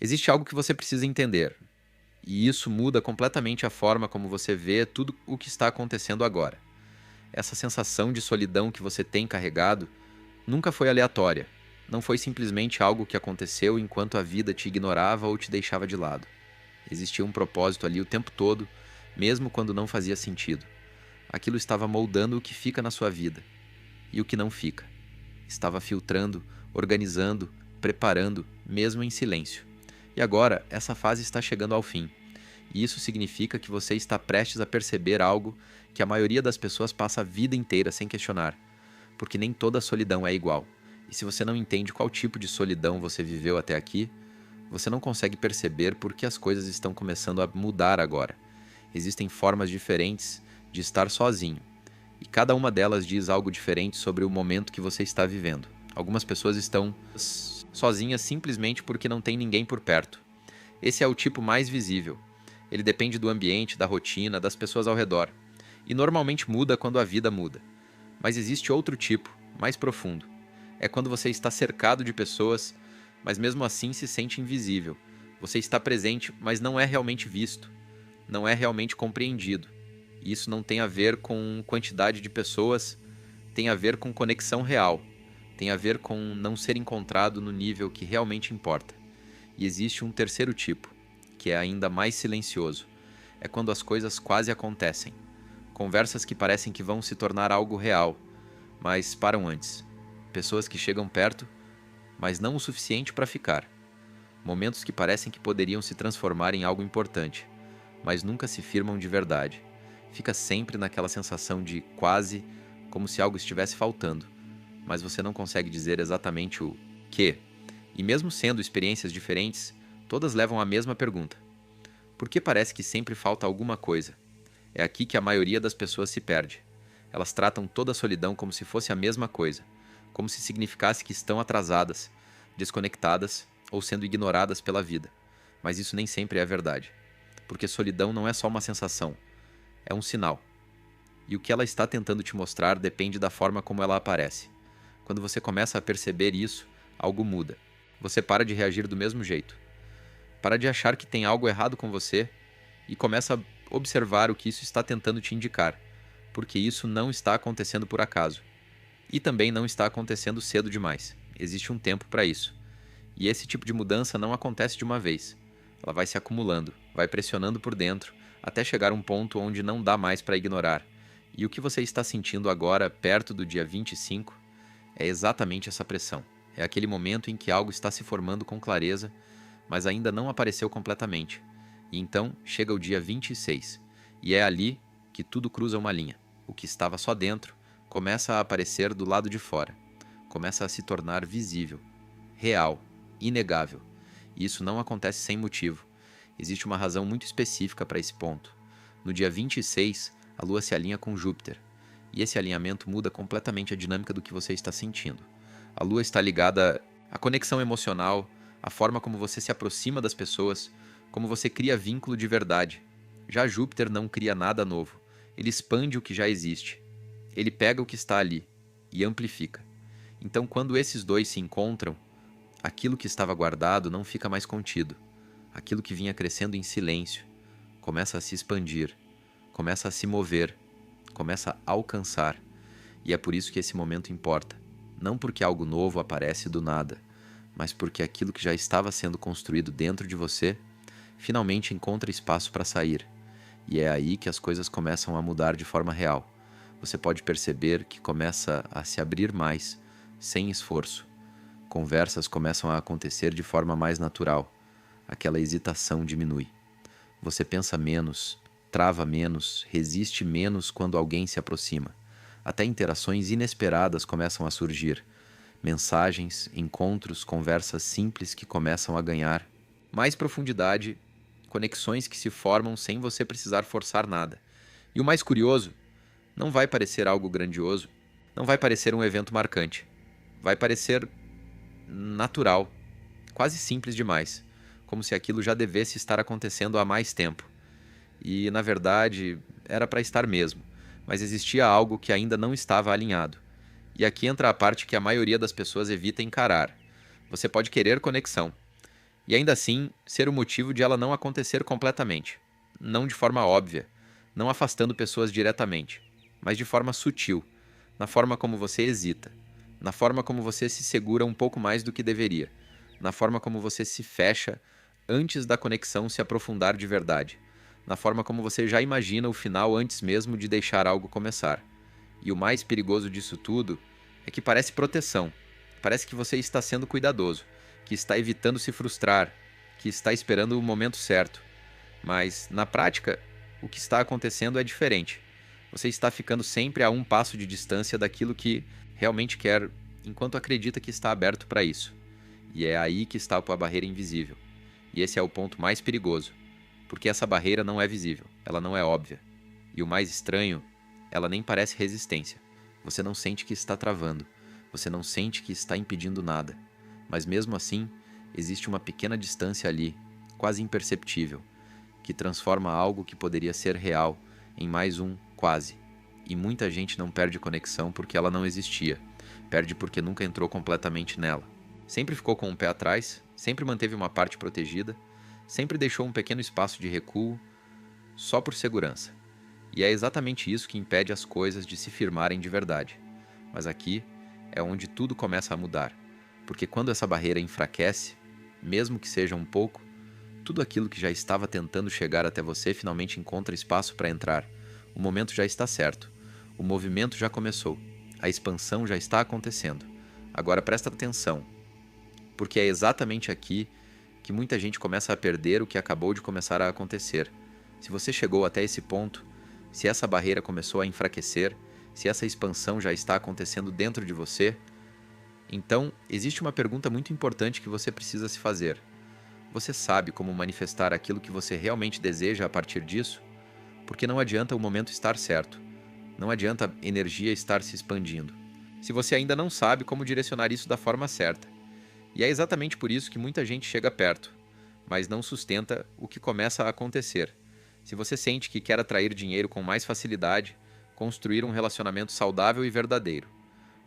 Existe algo que você precisa entender, e isso muda completamente a forma como você vê tudo o que está acontecendo agora. Essa sensação de solidão que você tem carregado nunca foi aleatória. Não foi simplesmente algo que aconteceu enquanto a vida te ignorava ou te deixava de lado. Existia um propósito ali o tempo todo, mesmo quando não fazia sentido. Aquilo estava moldando o que fica na sua vida e o que não fica. Estava filtrando, organizando, preparando, mesmo em silêncio. E agora, essa fase está chegando ao fim. E isso significa que você está prestes a perceber algo que a maioria das pessoas passa a vida inteira sem questionar, porque nem toda solidão é igual. E se você não entende qual tipo de solidão você viveu até aqui, você não consegue perceber por que as coisas estão começando a mudar agora. Existem formas diferentes de estar sozinho, e cada uma delas diz algo diferente sobre o momento que você está vivendo. Algumas pessoas estão sozinhas simplesmente porque não tem ninguém por perto. Esse é o tipo mais visível. Ele depende do ambiente, da rotina, das pessoas ao redor. E normalmente muda quando a vida muda. Mas existe outro tipo, mais profundo. É quando você está cercado de pessoas, mas mesmo assim se sente invisível. Você está presente, mas não é realmente visto. Não é realmente compreendido. E isso não tem a ver com quantidade de pessoas, tem a ver com conexão real. Tem a ver com não ser encontrado no nível que realmente importa. E existe um terceiro tipo, que é ainda mais silencioso. É quando as coisas quase acontecem. Conversas que parecem que vão se tornar algo real, mas param antes. Pessoas que chegam perto, mas não o suficiente para ficar. Momentos que parecem que poderiam se transformar em algo importante, mas nunca se firmam de verdade. Fica sempre naquela sensação de quase, como se algo estivesse faltando, mas você não consegue dizer exatamente o que. E mesmo sendo experiências diferentes, todas levam à mesma pergunta: por que parece que sempre falta alguma coisa? É aqui que a maioria das pessoas se perde. Elas tratam toda a solidão como se fosse a mesma coisa, como se significasse que estão atrasadas, desconectadas ou sendo ignoradas pela vida. Mas isso nem sempre é verdade, porque solidão não é só uma sensação, é um sinal. E o que ela está tentando te mostrar depende da forma como ela aparece. Quando você começa a perceber isso, algo muda. Você para de reagir do mesmo jeito. Para de achar que tem algo errado com você e começa a observar o que isso está tentando te indicar, porque isso não está acontecendo por acaso. E também não está acontecendo cedo demais. Existe um tempo para isso. E esse tipo de mudança não acontece de uma vez. Ela vai se acumulando, vai pressionando por dentro, até chegar a um ponto onde não dá mais para ignorar. E o que você está sentindo agora, perto do dia 25, é exatamente essa pressão. É aquele momento em que algo está se formando com clareza, mas ainda não apareceu completamente. E então chega o dia 26, e é ali que tudo cruza uma linha. O que estava só dentro começa a aparecer do lado de fora. Começa a se tornar visível, real, inegável. E isso não acontece sem motivo. Existe uma razão muito específica para esse ponto. No dia 26, a Lua se alinha com Júpiter, e esse alinhamento muda completamente a dinâmica do que você está sentindo. A Lua está ligada à conexão emocional, à forma como você se aproxima das pessoas, como você cria vínculo de verdade. Já Júpiter não cria nada novo. Ele expande o que já existe. Ele pega o que está ali e amplifica. Então, quando esses dois se encontram, aquilo que estava guardado não fica mais contido. Aquilo que vinha crescendo em silêncio começa a se expandir, começa a se mover, começa a alcançar. E é por isso que esse momento importa. Não porque algo novo aparece do nada, mas porque aquilo que já estava sendo construído dentro de você finalmente encontra espaço para sair. E é aí que as coisas começam a mudar de forma real. Você pode perceber que começa a se abrir mais, sem esforço. Conversas começam a acontecer de forma mais natural. Aquela hesitação diminui. Você pensa menos, trava menos, resiste menos quando alguém se aproxima. Até interações inesperadas começam a surgir. Mensagens, encontros, conversas simples que começam a ganhar mais profundidade, conexões que se formam sem você precisar forçar nada. E o mais curioso, não vai parecer algo grandioso, não vai parecer um evento marcante. Vai parecer natural, quase simples demais, como se aquilo já devesse estar acontecendo há mais tempo. E, na verdade, era para estar mesmo, mas existia algo que ainda não estava alinhado. E aqui entra a parte que a maioria das pessoas evita encarar. Você pode querer conexão, E ainda assim, ser o motivo de ela não acontecer completamente. Não de forma óbvia, não afastando pessoas diretamente, mas de forma sutil, na forma como você hesita, na forma como você se segura um pouco mais do que deveria, na forma como você se fecha antes da conexão se aprofundar de verdade, na forma como você já imagina o final antes mesmo de deixar algo começar. E o mais perigoso disso tudo é que parece proteção. Parece que você está sendo cuidadoso, que está evitando se frustrar, que está esperando o momento certo. Mas, na prática, o que está acontecendo é diferente. Você está ficando sempre a um passo de distância daquilo que realmente quer, enquanto acredita que está aberto para isso. E é aí que está a barreira invisível. E esse é o ponto mais perigoso, porque essa barreira não é visível, ela não é óbvia. E o mais estranho, ela nem parece resistência. Você não sente que está travando, você não sente que está impedindo nada. Mas mesmo assim, existe uma pequena distância ali, quase imperceptível, que transforma algo que poderia ser real em mais um quase. E muita gente não perde conexão porque ela não existia, perde porque nunca entrou completamente nela. Sempre ficou com um pé atrás, sempre manteve uma parte protegida, sempre deixou um pequeno espaço de recuo, só por segurança. E é exatamente isso que impede as coisas de se firmarem de verdade. Mas aqui é onde tudo começa a mudar, porque quando essa barreira enfraquece, mesmo que seja um pouco, tudo aquilo que já estava tentando chegar até você finalmente encontra espaço para entrar. O momento já está certo. O movimento já começou. A expansão já está acontecendo. Agora presta atenção, porque é exatamente aqui que muita gente começa a perder o que acabou de começar a acontecer. Se você chegou até esse ponto, se essa barreira começou a enfraquecer, se essa expansão já está acontecendo dentro de você, então existe uma pergunta muito importante que você precisa se fazer. Você sabe como manifestar aquilo que você realmente deseja a partir disso? Porque não adianta o momento estar certo. Não adianta a energia estar se expandindo. Se você ainda não sabe como direcionar isso da forma certa. E é exatamente por isso que muita gente chega perto, mas não sustenta o que começa a acontecer. Se você sente que quer atrair dinheiro com mais facilidade, construir um relacionamento saudável e verdadeiro,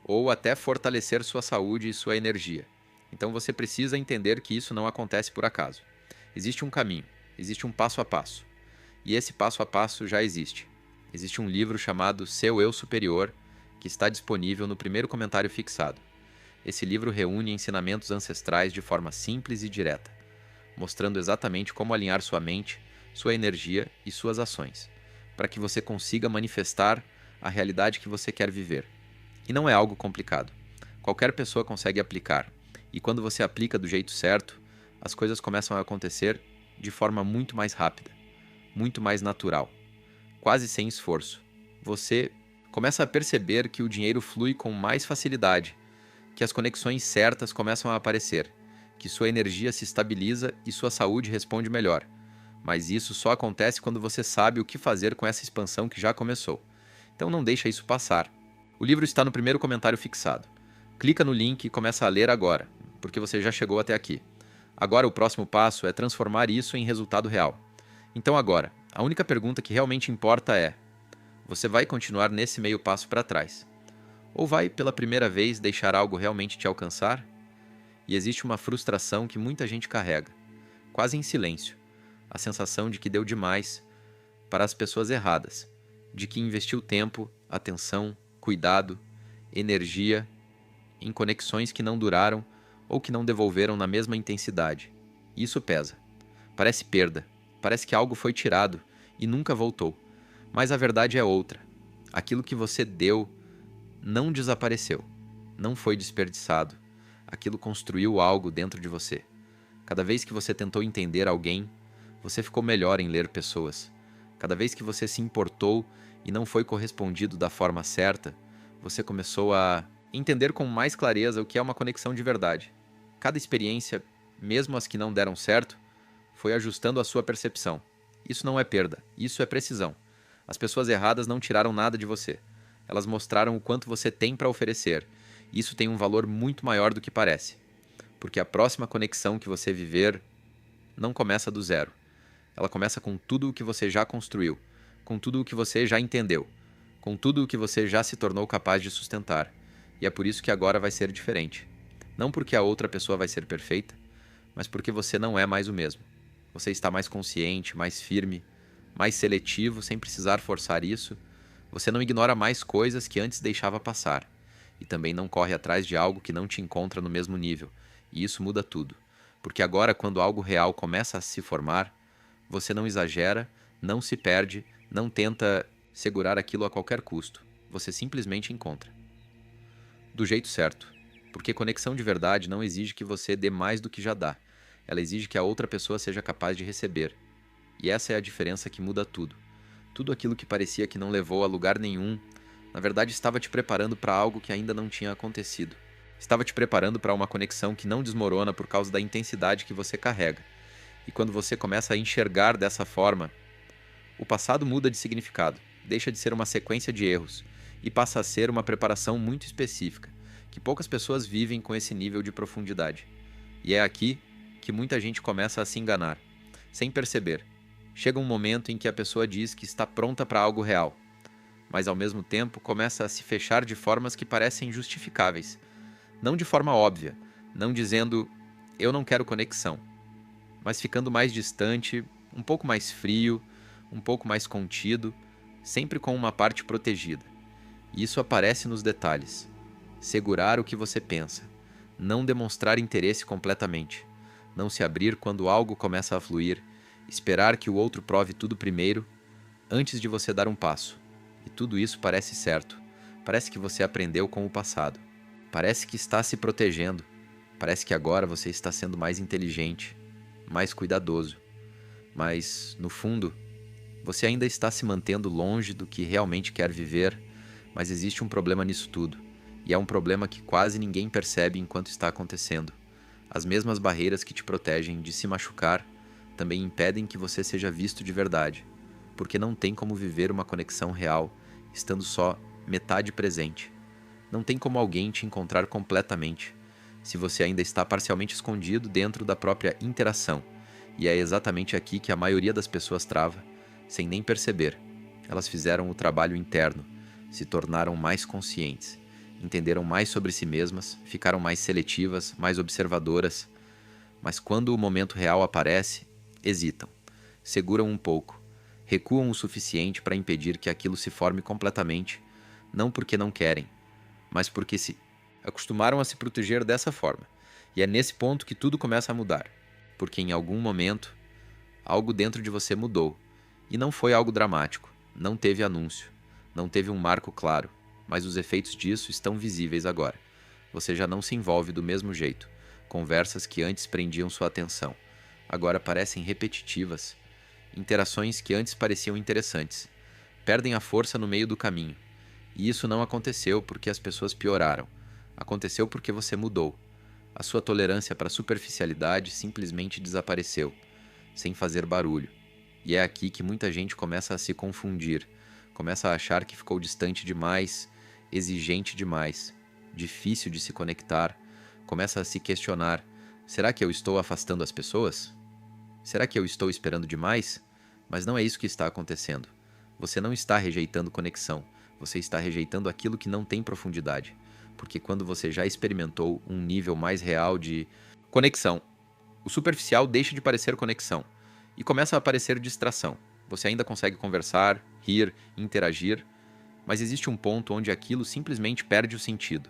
ou até fortalecer sua saúde e sua energia, então você precisa entender que isso não acontece por acaso. Existe um caminho, existe um passo a passo. E esse passo a passo já existe. Existe um livro chamado Seu Eu Superior, que está disponível no primeiro comentário fixado. Esse livro reúne ensinamentos ancestrais de forma simples e direta, mostrando exatamente como alinhar sua mente, sua energia e suas ações, para que você consiga manifestar a realidade que você quer viver. E não é algo complicado. Qualquer pessoa consegue aplicar. E quando você aplica do jeito certo, as coisas começam a acontecer de forma muito mais rápida, muito mais natural, quase sem esforço. Você começa a perceber que o dinheiro flui com mais facilidade, que as conexões certas começam a aparecer, que sua energia se estabiliza e sua saúde responde melhor. Mas isso só acontece quando você sabe o que fazer com essa expansão que já começou. Então não deixa isso passar. O livro está no primeiro comentário fixado. Clica no link e começa a ler agora, porque você já chegou até aqui. Agora o próximo passo é transformar isso em resultado real. Então agora, a única pergunta que realmente importa é: você vai continuar nesse meio passo para trás? Ou vai, pela primeira vez, deixar algo realmente te alcançar? E existe uma frustração que muita gente carrega, quase em silêncio. A sensação de que deu demais para as pessoas erradas, de que investiu tempo, atenção, cuidado, energia em conexões que não duraram ou que não devolveram na mesma intensidade. Isso pesa. Parece perda. Parece que algo foi tirado e nunca voltou. Mas a verdade é outra. Aquilo que você deu não desapareceu. Não foi desperdiçado. Aquilo construiu algo dentro de você. Cada vez que você tentou entender alguém, você ficou melhor em ler pessoas. Cada vez que você se importou e não foi correspondido da forma certa, você começou a entender com mais clareza o que é uma conexão de verdade. Cada experiência, mesmo as que não deram certo, foi ajustando a sua percepção. Isso não é perda, isso é precisão. As pessoas erradas não tiraram nada de você. Elas mostraram o quanto você tem para oferecer. Isso tem um valor muito maior do que parece. Porque a próxima conexão que você viver não começa do zero. Ela começa com tudo o que você já construiu, com tudo o que você já entendeu, com tudo o que você já se tornou capaz de sustentar. E é por isso que agora vai ser diferente. Não porque a outra pessoa vai ser perfeita, mas porque você não é mais o mesmo. Você está mais consciente, mais firme, mais seletivo, sem precisar forçar isso. Você não ignora mais coisas que antes deixava passar. E também não corre atrás de algo que não te encontra no mesmo nível. E isso muda tudo. Porque agora, quando algo real começa a se formar, você não exagera, não se perde, não tenta segurar aquilo a qualquer custo. Você simplesmente encontra. Do jeito certo. Porque conexão de verdade não exige que você dê mais do que já dá. Ela exige que a outra pessoa seja capaz de receber. E essa é a diferença que muda tudo. Tudo aquilo que parecia que não levou a lugar nenhum, na verdade estava te preparando para algo que ainda não tinha acontecido. Estava te preparando para uma conexão que não desmorona por causa da intensidade que você carrega. E quando você começa a enxergar dessa forma, o passado muda de significado, deixa de ser uma sequência de erros e passa a ser uma preparação muito específica, que poucas pessoas vivem com esse nível de profundidade. E é aqui que muita gente começa a se enganar, sem perceber. Chega um momento em que a pessoa diz que está pronta para algo real, mas ao mesmo tempo começa a se fechar de formas que parecem justificáveis. Não de forma óbvia, não dizendo eu não quero conexão, mas ficando mais distante, um pouco mais frio, um pouco mais contido, sempre com uma parte protegida. E isso aparece nos detalhes. Segurar o que você pensa, não demonstrar interesse completamente, não se abrir quando algo começa a fluir, esperar que o outro prove tudo primeiro, antes de você dar um passo. E tudo isso parece certo. Parece que você aprendeu com o passado. Parece que está se protegendo. Parece que agora você está sendo mais inteligente, mais cuidadoso. Mas, no fundo, você ainda está se mantendo longe do que realmente quer viver, mas existe um problema nisso tudo. E é um problema que quase ninguém percebe enquanto está acontecendo. As mesmas barreiras que te protegem de se machucar também impedem que você seja visto de verdade, porque não tem como viver uma conexão real estando só metade presente. Não tem como alguém te encontrar completamente, se você ainda está parcialmente escondido dentro da própria interação. E é exatamente aqui que a maioria das pessoas trava, sem nem perceber. Elas fizeram o trabalho interno, se tornaram mais conscientes, entenderam mais sobre si mesmas, ficaram mais seletivas, mais observadoras, mas quando o momento real aparece, hesitam, seguram um pouco, recuam o suficiente para impedir que aquilo se forme completamente, não porque não querem, mas porque se acostumaram a se proteger dessa forma. E é nesse ponto que tudo começa a mudar, porque em algum momento, algo dentro de você mudou, e não foi algo dramático, não teve anúncio, não teve um marco claro, mas os efeitos disso estão visíveis agora. Você já não se envolve do mesmo jeito. Conversas que antes prendiam sua atenção, agora parecem repetitivas. Interações que antes pareciam interessantes, perdem a força no meio do caminho. E isso não aconteceu porque as pessoas pioraram. Aconteceu porque você mudou. A sua tolerância para a superficialidade simplesmente desapareceu, sem fazer barulho. E é aqui que muita gente começa a se confundir, começa a achar que ficou distante demais, exigente demais, difícil de se conectar, começa a se questionar: será que eu estou afastando as pessoas? Será que eu estou esperando demais? Mas não é isso que está acontecendo. Você não está rejeitando conexão, você está rejeitando aquilo que não tem profundidade. Porque quando você já experimentou um nível mais real de conexão, o superficial deixa de parecer conexão e começa a parecer distração. Você ainda consegue conversar, rir, interagir, mas existe um ponto onde aquilo simplesmente perde o sentido.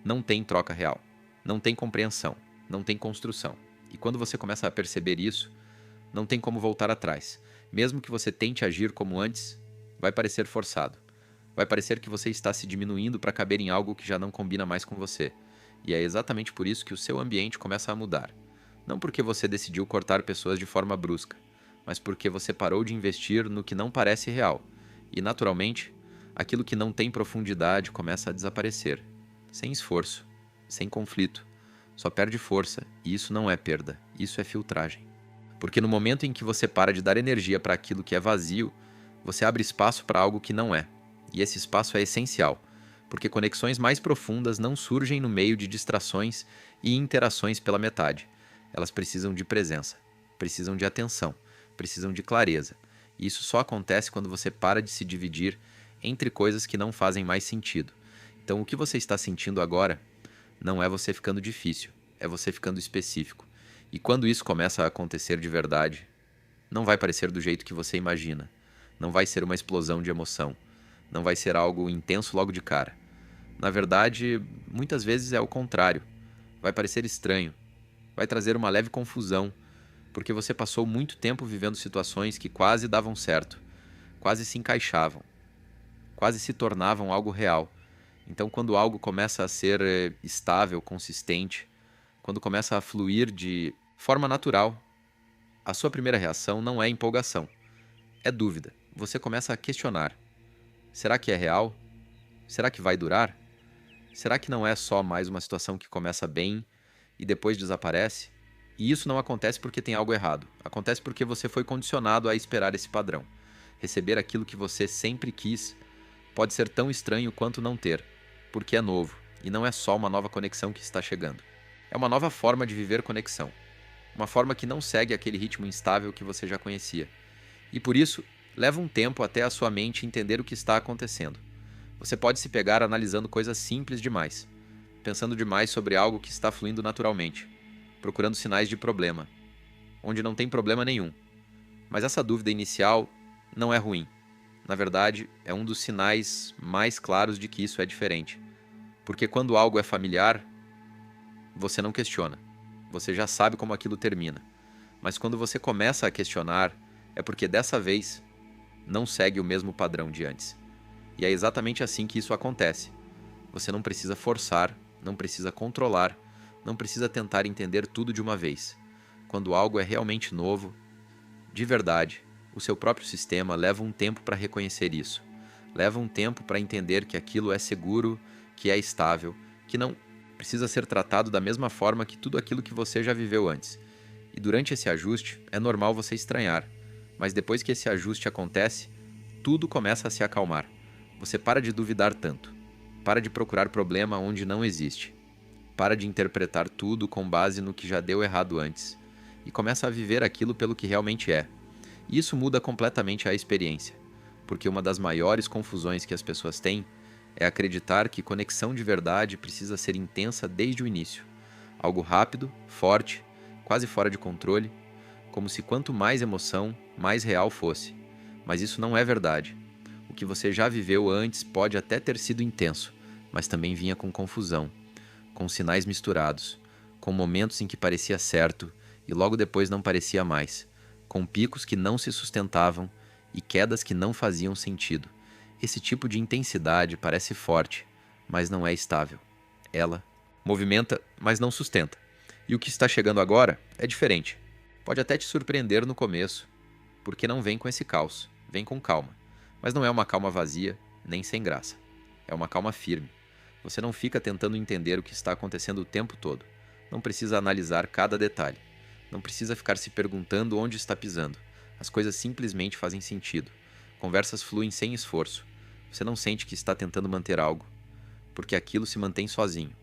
Não tem troca real, não tem compreensão, não tem construção. E quando você começa a perceber isso, não tem como voltar atrás. Mesmo que você tente agir como antes, vai parecer forçado. Vai parecer que você está se diminuindo para caber em algo que já não combina mais com você. E é exatamente por isso que o seu ambiente começa a mudar. Não porque você decidiu cortar pessoas de forma brusca, mas porque você parou de investir no que não parece real. E, naturalmente, aquilo que não tem profundidade começa a desaparecer. Sem esforço, sem conflito. Só perde força, e isso não é perda, isso é filtragem. Porque no momento em que você para de dar energia para aquilo que é vazio, você abre espaço para algo que não é. E esse espaço é essencial, porque conexões mais profundas não surgem no meio de distrações e interações pela metade. Elas precisam de presença, precisam de atenção, precisam de clareza. E isso só acontece quando você para de se dividir entre coisas que não fazem mais sentido. Então, o que você está sentindo agora não é você ficando difícil, é você ficando específico. E quando isso começa a acontecer de verdade, não vai parecer do jeito que você imagina. Não vai ser uma explosão de emoção. Não vai ser algo intenso logo de cara. Na verdade, muitas vezes é o contrário. Vai parecer estranho. Vai trazer uma leve confusão, porque você passou muito tempo vivendo situações que quase davam certo, quase se encaixavam, quase se tornavam algo real. Então, quando algo começa a ser estável, consistente, quando começa a fluir de forma natural, a sua primeira reação não é empolgação, é dúvida. Você começa a questionar: será que é real? Será que vai durar? Será que não é só mais uma situação que começa bem e depois desaparece? E isso não acontece porque tem algo errado. Acontece porque você foi condicionado a esperar esse padrão. Receber aquilo que você sempre quis pode ser tão estranho quanto não ter, porque é novo e não é só uma nova conexão que está chegando. É uma nova forma de viver conexão. Uma forma que não segue aquele ritmo instável que você já conhecia. E por isso, leva um tempo até a sua mente entender o que está acontecendo. Você pode se pegar analisando coisas simples demais, pensando demais sobre algo que está fluindo naturalmente, procurando sinais de problema, onde não tem problema nenhum. Mas essa dúvida inicial não é ruim. Na verdade, é um dos sinais mais claros de que isso é diferente. Porque quando algo é familiar, você não questiona. Você já sabe como aquilo termina. Mas quando você começa a questionar, é porque dessa vez não segue o mesmo padrão de antes. E é exatamente assim que isso acontece. Você não precisa forçar, não precisa controlar, não precisa tentar entender tudo de uma vez. Quando algo é realmente novo, de verdade, o seu próprio sistema leva um tempo para reconhecer isso. Leva um tempo para entender que aquilo é seguro, que é estável, que não precisa ser tratado da mesma forma que tudo aquilo que você já viveu antes. E durante esse ajuste, é normal você estranhar. Mas depois que esse ajuste acontece, tudo começa a se acalmar. Você para de duvidar tanto. Para de procurar problema onde não existe. Para de interpretar tudo com base no que já deu errado antes. E começa a viver aquilo pelo que realmente é. E isso muda completamente a experiência. Porque uma das maiores confusões que as pessoas têm é acreditar que conexão de verdade precisa ser intensa desde o início. Algo rápido, forte, quase fora de controle, como se quanto mais emoção, mais real fosse. Mas isso não é verdade. O que você já viveu antes pode até ter sido intenso, mas também vinha com confusão, com sinais misturados, com momentos em que parecia certo e logo depois não parecia mais, com picos que não se sustentavam e quedas que não faziam sentido. Esse tipo de intensidade parece forte, mas não é estável. Ela movimenta, mas não sustenta. E o que está chegando agora é diferente. Pode até te surpreender no começo, porque não vem com esse caos, vem com calma. Mas não é uma calma vazia, nem sem graça. É uma calma firme. Você não fica tentando entender o que está acontecendo o tempo todo. Não precisa analisar cada detalhe. Não precisa ficar se perguntando onde está pisando. As coisas simplesmente fazem sentido. Conversas fluem sem esforço. Você não sente que está tentando manter algo, porque aquilo se mantém sozinho.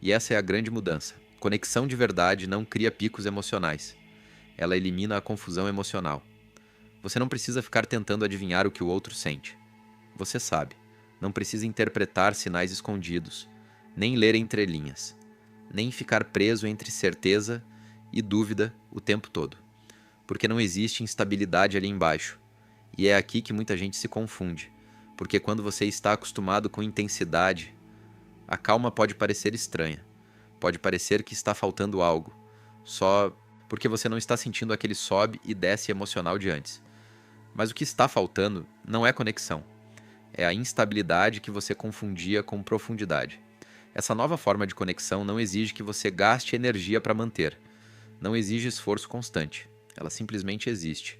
E essa é a grande mudança. Conexão de verdade não cria picos emocionais. Ela elimina a confusão emocional. Você não precisa ficar tentando adivinhar o que o outro sente. Você sabe. Não precisa interpretar sinais escondidos, nem ler entrelinhas, nem ficar preso entre certeza e dúvida o tempo todo. Porque não existe instabilidade ali embaixo. E é aqui que muita gente se confunde. Porque quando você está acostumado com intensidade, a calma pode parecer estranha. Pode parecer que está faltando algo, só porque você não está sentindo aquele sobe e desce emocional de antes. Mas o que está faltando não é conexão. É a instabilidade que você confundia com profundidade. Essa nova forma de conexão não exige que você gaste energia para manter. Não exige esforço constante. Ela simplesmente existe.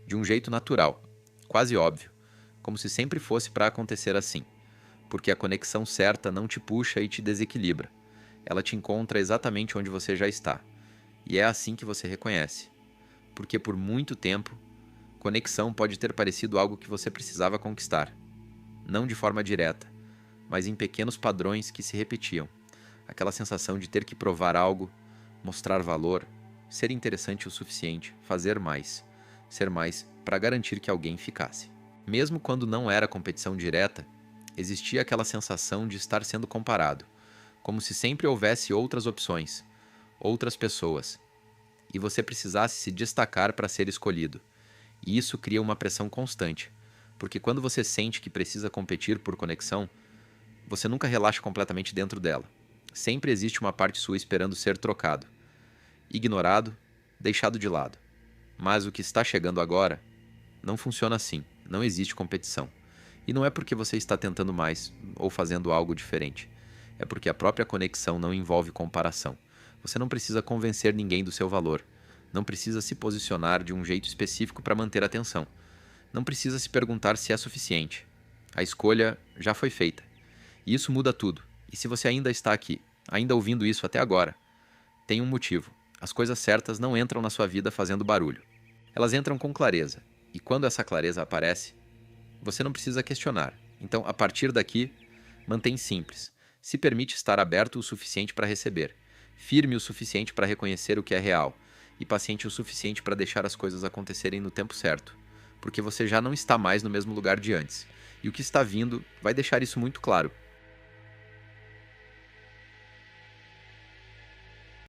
De um jeito natural, quase óbvio, como se sempre fosse para acontecer assim. Porque a conexão certa não te puxa e te desequilibra. Ela te encontra exatamente onde você já está. E é assim que você reconhece. Porque por muito tempo, conexão pode ter parecido algo que você precisava conquistar. Não de forma direta, mas em pequenos padrões que se repetiam. Aquela sensação de ter que provar algo, mostrar valor, ser interessante o suficiente, fazer mais, ser mais para garantir que alguém ficasse. Mesmo quando não era competição direta, existia aquela sensação de estar sendo comparado, como se sempre houvesse outras opções, outras pessoas, e você precisasse se destacar para ser escolhido. E isso cria uma pressão constante, porque quando você sente que precisa competir por conexão, você nunca relaxa completamente dentro dela. Sempre existe uma parte sua esperando ser trocado, ignorado, deixado de lado. Mas o que está chegando agora não funciona assim, não existe competição. E não é porque você está tentando mais ou fazendo algo diferente. É porque a própria conexão não envolve comparação. Você não precisa convencer ninguém do seu valor. Não precisa se posicionar de um jeito específico para manter a atenção. Não precisa se perguntar se é suficiente. A escolha já foi feita. E isso muda tudo. E se você ainda está aqui, ainda ouvindo isso até agora, tem um motivo. As coisas certas não entram na sua vida fazendo barulho. Elas entram com clareza. E quando essa clareza aparece, você não precisa questionar. Então, a partir daqui, mantém simples. Se permite estar aberto o suficiente para receber, firme o suficiente para reconhecer o que é real e paciente o suficiente para deixar as coisas acontecerem no tempo certo, porque você já não está mais no mesmo lugar de antes. E o que está vindo vai deixar isso muito claro.